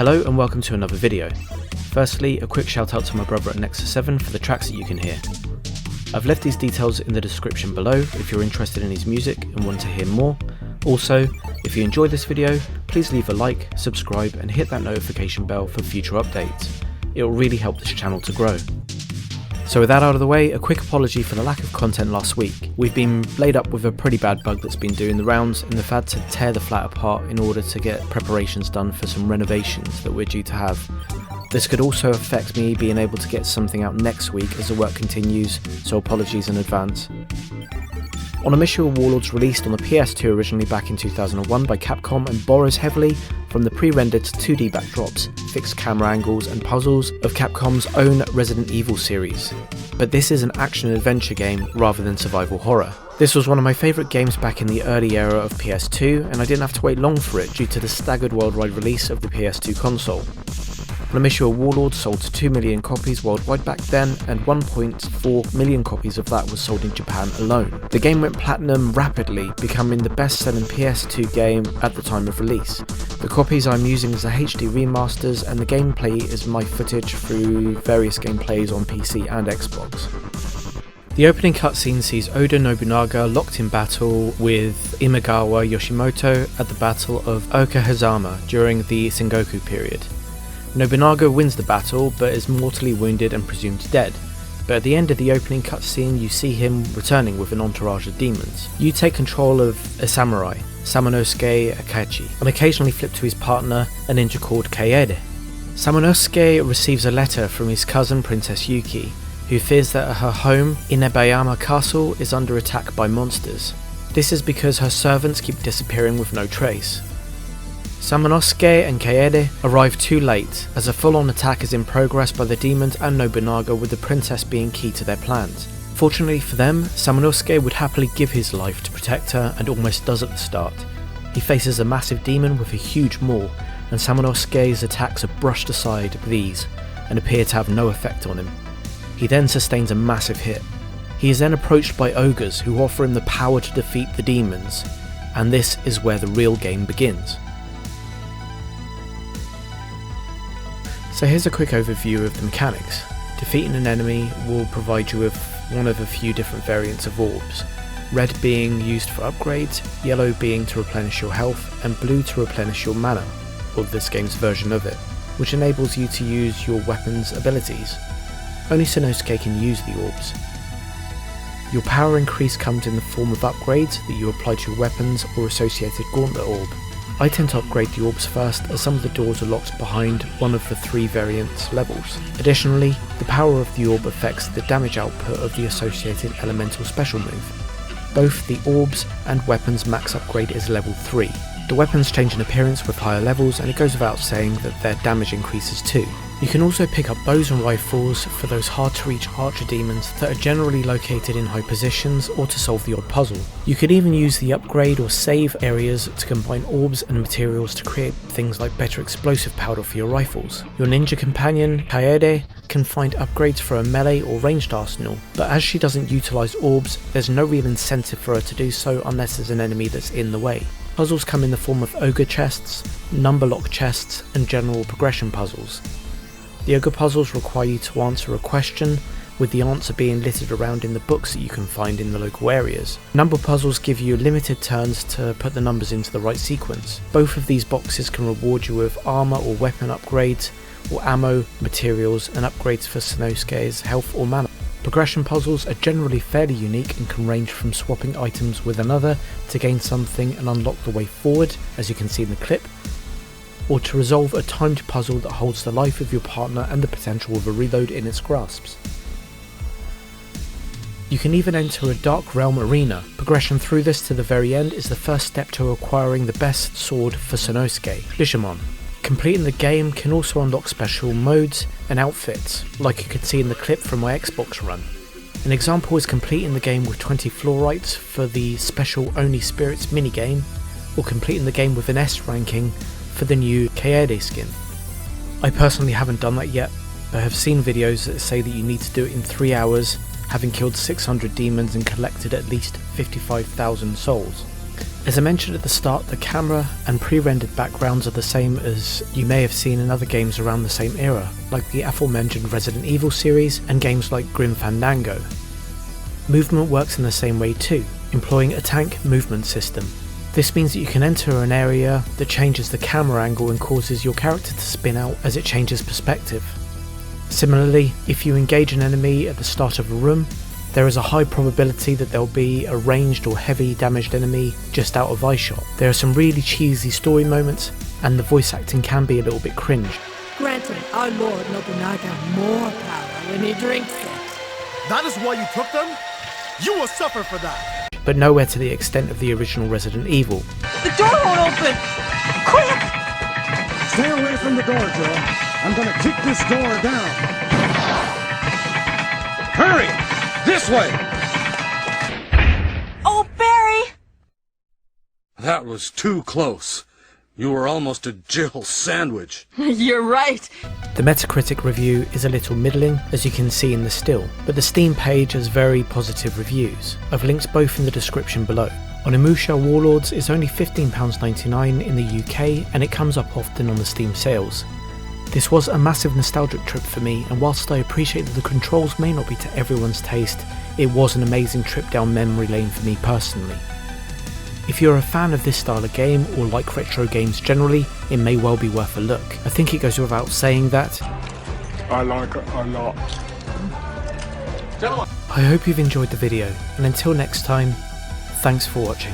Hello and welcome to another video. Firstly, a quick shout out to my brother at Nexus 7 for the tracks that you can hear. I've left these details in the description below if you're interested in his music and want to hear more. Also, if you enjoyed this video, please leave a like, subscribe and hit that notification bell for future updates. It will really help this channel to grow. So with that out of the way, a quick apology for the lack of content last week. We've been laid up with a pretty bad bug that's been doing the rounds and have had to tear the flat apart in order to get preparations done for some renovations that we're due to have. This could also affect me being able to get something out next week as the work continues, so apologies in advance. Onimusha Warlords released on the PS2 originally back in 2001 by Capcom and borrows heavily from the pre-rendered 2D backdrops, fixed camera angles and puzzles of Capcom's own Resident Evil series. But this is an action-adventure game rather than survival horror. This was one of my favourite games back in the early era of PS2 and I didn't have to wait long for it due to the staggered worldwide release of the PS2 console. Onimusha Warlords sold 2 million copies worldwide back then, and 1.4 million copies of that was sold in Japan alone. The game went platinum rapidly, becoming the best-selling PS2 game at the time of release. The copies I'm using as the HD remasters, and the gameplay is my footage through various gameplays on PC and Xbox. The opening cutscene sees Oda Nobunaga locked in battle with Imagawa Yoshimoto at the Battle of Okahazama during the Sengoku period. Nobunaga wins the battle but is mortally wounded and presumed dead, but at the end of the opening cutscene you see him returning with an entourage of demons. You take control of a samurai, Samanosuke Akachi, and occasionally flip to his partner, a ninja called Kaede. Samanosuke receives a letter from his cousin Princess Yuki, who fears that her home, Inebayama Castle, is under attack by monsters. This is because her servants keep disappearing with no trace. Samanosuke and Kaede arrive too late, as a full-on attack is in progress by the demons and Nobunaga, with the princess being key to their plans. Fortunately for them, Samanosuke would happily give his life to protect her and almost does at the start. He faces a massive demon with a huge maul, and Samanosuke's attacks are brushed aside with ease and appear to have no effect on him. He then sustains a massive hit. He is then approached by ogres who offer him the power to defeat the demons, and this is where the real game begins. So here's a quick overview of the mechanics. Defeating an enemy will provide you with one of a few different variants of orbs, red being used for upgrades, yellow being to replenish your health, and blue to replenish your mana, or this game's version of it, which enables you to use your weapon's abilities. Only Sanosuke can use the orbs. Your power increase comes in the form of upgrades that you apply to your weapons or associated gauntlet orb. I tend to upgrade the orbs first, as some of the doors are locked behind one of the 3 variants levels. Additionally, the power of the orb affects the damage output of the associated elemental special move. Both the orbs and weapons max upgrade is level 3. The weapons change in appearance with higher levels, and it goes without saying that their damage increases too. You can also pick up bows and rifles for those hard to reach archer demons that are generally located in high positions, or to solve the odd puzzle. You could even use the upgrade or save areas to combine orbs and materials to create things like better explosive powder for your rifles. Your ninja companion, Kaede, can find upgrades for a melee or ranged arsenal, but as she doesn't utilise orbs, there's no real incentive for her to do so unless there's an enemy that's in the way. Puzzles come in the form of ogre chests, number lock chests, and general progression puzzles. The ogre puzzles require you to answer a question, with the answer being littered around in the books that you can find in the local areas. Number puzzles give you limited turns to put the numbers into the right sequence. Both of these boxes can reward you with armour or weapon upgrades, or ammo, materials, and upgrades for Sanosuke's health or mana. Progression puzzles are generally fairly unique and can range from swapping items with another to gain something and unlock the way forward, as you can see in the clip, or to resolve a timed puzzle that holds the life of your partner and the potential of a reload in its grasps. You can even enter a Dark Realm arena. Progression through this to the very end is the first step to acquiring the best sword for Sanosuke, Bishamon. Completing the game can also unlock special modes and outfits, like you can see in the clip from my Xbox run. An example is completing the game with 20 fluorites for the special Only Spirits minigame, or completing the game with an S ranking for the new Kaede skin. I personally haven't done that yet, but have seen videos that say that you need to do it in 3 hours, having killed 600 demons and collected at least 55,000 souls. As I mentioned at the start, the camera and pre-rendered backgrounds are the same as you may have seen in other games around the same era, like the aforementioned Resident Evil series and games like Grim Fandango. Movement works in the same way too, employing a tank movement system. This means that you can enter an area that changes the camera angle and causes your character to spin out as it changes perspective. Similarly, if you engage an enemy at the start of a room, there is a high probability that there will be a ranged or heavy damaged enemy just out of eyeshot. There are some really cheesy story moments, and the voice acting can be a little bit cringe. Granted, our Lord Nobunaga more power when he drinks it. That is why you took them? You will suffer for that! But nowhere to the extent of the original Resident Evil. The door won't open! Quick! Stay away from the door, Joe. I'm gonna kick this door down. Hurry! This way! Oh, Barry! That was too close. You were almost a Jill sandwich. You're right. The Metacritic review is a little middling, as you can see in the still, but the Steam page has very positive reviews. I've linked both in the description below. Onimusha Warlords is only £15.99 in the UK, and it comes up often on the Steam sales. This was a massive nostalgic trip for me, and whilst I appreciate that the controls may not be to everyone's taste, it was an amazing trip down memory lane for me personally. If you're a fan of this style of game, or like retro games generally, it may well be worth a look. I think it goes without saying that I like it a lot. I hope you've enjoyed the video, and until next time, thanks for watching.